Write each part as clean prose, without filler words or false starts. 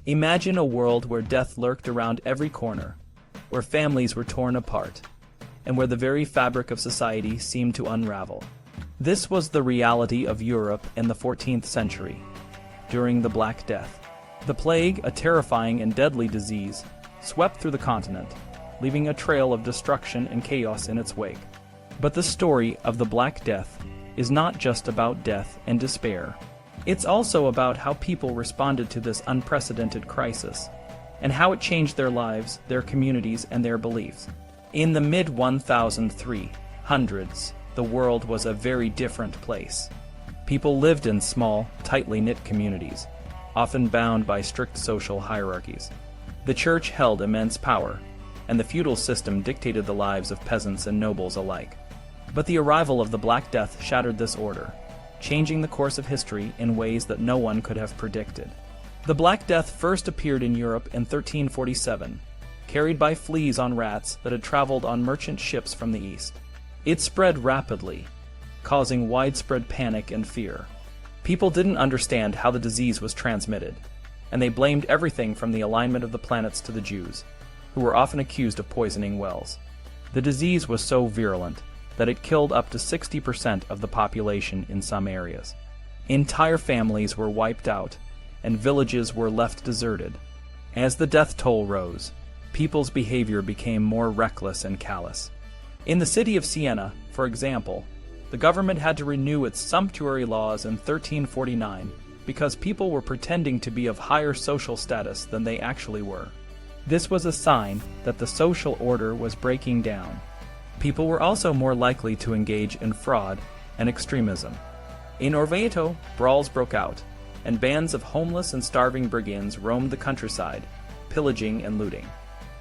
Imagine a world where death lurked around every corner, where families were torn apart, and where the very fabric of society seemed to unravel. This was the reality of Europe in the 14th century, during the Black Death. The plague, a terrifying and deadly disease, swept through the continent, leaving a trail of destruction and chaos in its wake. But the story of the Black Death is not just about death and despair. It's also about how people responded to this unprecedented crisis, and how it changed their lives, their communities, and their beliefs. In the mid-1300s, the world was a very different place. People lived in small, tightly knit communities, often bound by strict social hierarchies. The church held immense power, and the feudal system dictated the lives of peasants and nobles alike. But the arrival of the Black Death shattered this order, changing the course of history in ways that no one could have predicted. The Black Death first appeared in Europe in 1347, carried by fleas on rats that had traveled on merchant ships from the east. It spread rapidly, causing widespread panic and fear. People didn't understand how the disease was transmitted, and they blamed everything from the alignment of the planets to the Jews, who were often accused of poisoning wells. The disease was so virulent that it killed up to 60% of the population in some areas. Entire families were wiped out, and villages were left deserted. As the death toll rose, people's behavior became more reckless and callous. In the city of Siena, for example, the government had to renew its sumptuary laws in 1349 because people were pretending to be of higher social status than they actually were. This was a sign that the social order was breaking down. People were also more likely to engage in fraud and extremism. In Orvieto, brawls broke out, and bands of homeless and starving brigands roamed the countryside, pillaging and looting.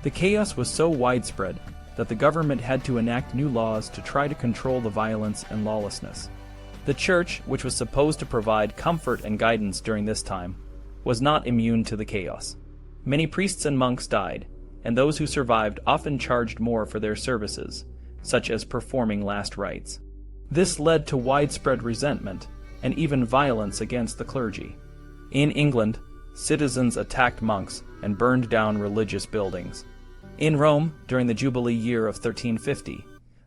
The chaos was so widespread that the government had to enact new laws to try to control the violence and lawlessness. The church, which was supposed to provide comfort and guidance during this time, was not immune to the chaos. Many priests and monks died, and those who survived often charged more for their services, such as performing last rites. This led to widespread resentment and even violence against the clergy. In England, citizens attacked monks and burned down religious buildings. In Rome, during the Jubilee year of 1350,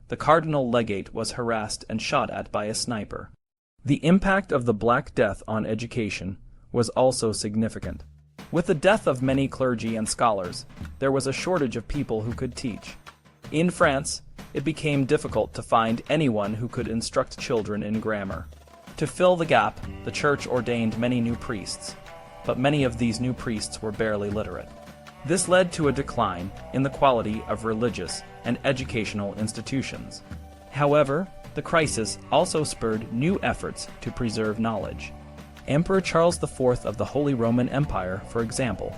the cardinal legate was harassed and shot at by a sniper. The impact of the Black Death on education was also significant. With the death of many clergy and scholars, there was a shortage of people who could teach. In France, it became difficult to find anyone who could instruct children in grammar. To fill the gap, the church ordained many new priests, but many of these new priests were barely literate. This led to a decline in the quality of religious and educational institutions. However, the crisis also spurred new efforts to preserve knowledge. Emperor Charles IV of the Holy Roman Empire, for example,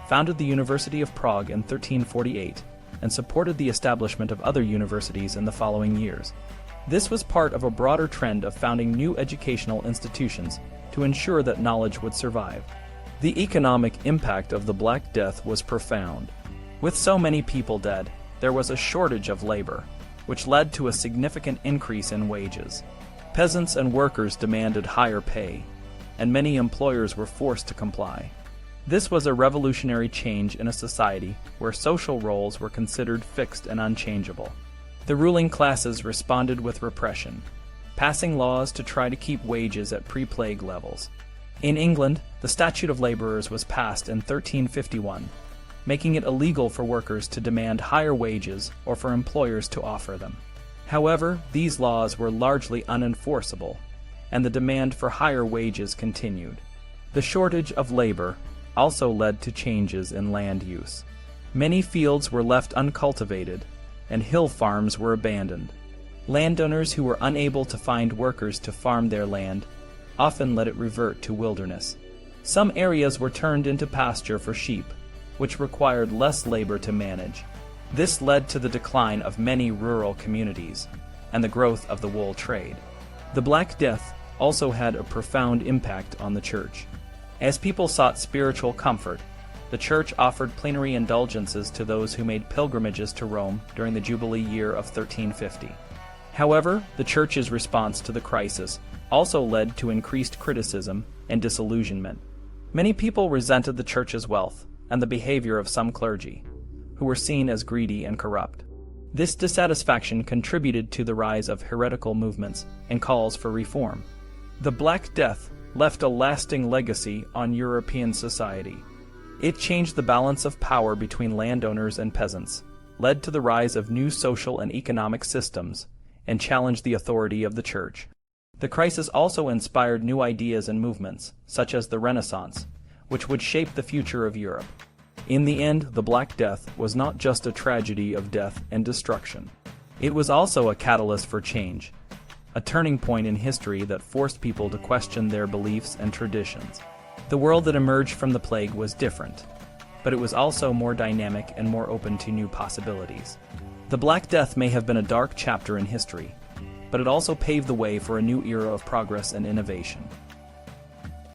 founded the University of Prague in 1348 and supported the establishment of other universities in the following years. This was part of a broader trend of founding new educational institutions to ensure that knowledge would survive. The economic impact of the Black Death was profound. With so many people dead, there was a shortage of labor, which led to a significant increase in wages. Peasants and workers demanded higher pay, and many employers were forced to comply. This was a revolutionary change in a society where social roles were considered fixed and unchangeable. The ruling classes responded with repression, passing laws to try to keep wages at pre-plague levels. In England, the Statute of Labourers was passed in 1351, making it illegal for workers to demand higher wages or for employers to offer them. However, these laws were largely unenforceable, and the demand for higher wages continued. The shortage of labor also led to changes in land use. Many fields were left uncultivated, and hill farms were abandoned. Landowners who were unable to find workers to farm their land often let it revert to wilderness. Some areas were turned into pasture for sheep, which required less labor to manage. This led to the decline of many rural communities and the growth of the wool trade. The Black Death also had a profound impact on the church. As people sought spiritual comfort, the church offered plenary indulgences to those who made pilgrimages to Rome during the Jubilee year of 1350. However, the church's response to the crisis also led to increased criticism and disillusionment. Many people resented the church's wealth and the behavior of some clergy, who were seen as greedy and corrupt. This dissatisfaction contributed to the rise of heretical movements and calls for reform. The Black Death left a lasting legacy on European society. It changed the balance of power between landowners and peasants, led to the rise of new social and economic systems, and challenged the authority of the church. The crisis also inspired new ideas and movements, such as the Renaissance, which would shape the future of Europe. In the end, the Black Death was not just a tragedy of death and destruction. It was also a catalyst for change, a turning point in history that forced people to question their beliefs and traditions. The world that emerged from the plague was different, but it was also more dynamic and more open to new possibilities. The Black Death may have been a dark chapter in history, but it also paved the way for a new era of progress and innovation.